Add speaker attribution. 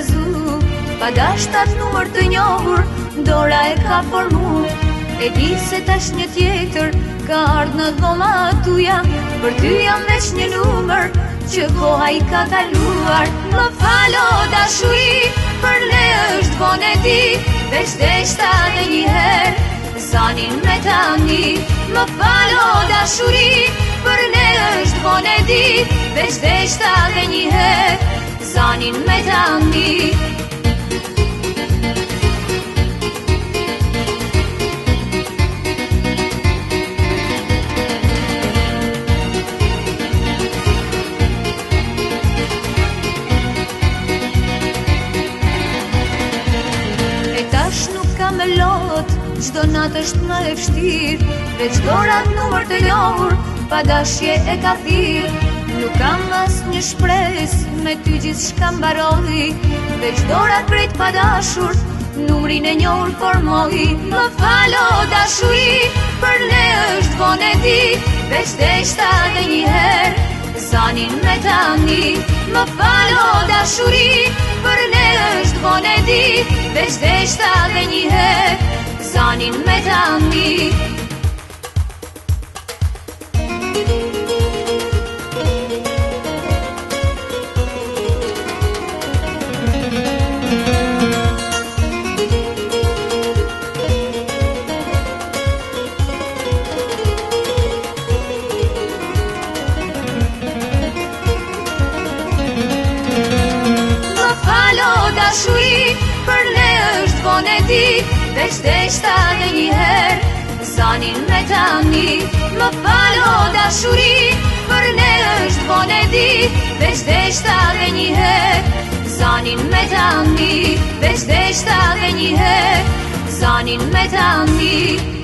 Speaker 1: gazu, pa dashtat numër të njohur, dora e ka formu. E di se tash një tjetër ka ardhë në dhoma tuja, për ty jam veç një numër që koha i ka kaluar. Më falo dashuri, për ne është vonë e ti, veç deshta dhe një herë, zanin me tani. Më falo dashuri, për ne është vonë e ti, veç deshta dhe një herë, zanin me tani. Me lot, çdo natë është më e vështirë, veç dorat numër të njohur, pa dashje e ka thirr. Nuk kam as një shpresë, me ty gjithçka mbaroi, veç dorat krejt pa dashur, numrin e njohur formoi. Më falo dashuri, për ne është vonë e ti, veç deshta dhe një herë, zanin me tani. Më falo dashuri, për ne është vonë e ti, veç deshta dhe një herë, zanin me tani. Dashuri, për ne është vonë e ti, veç deshta dhe një herë, zanin me tani. Më falo dashuri, për ne është vonë e ti, veç deshta dhe një herë, zanin me tani. Veç deshta dhe një herë, zanin me tani.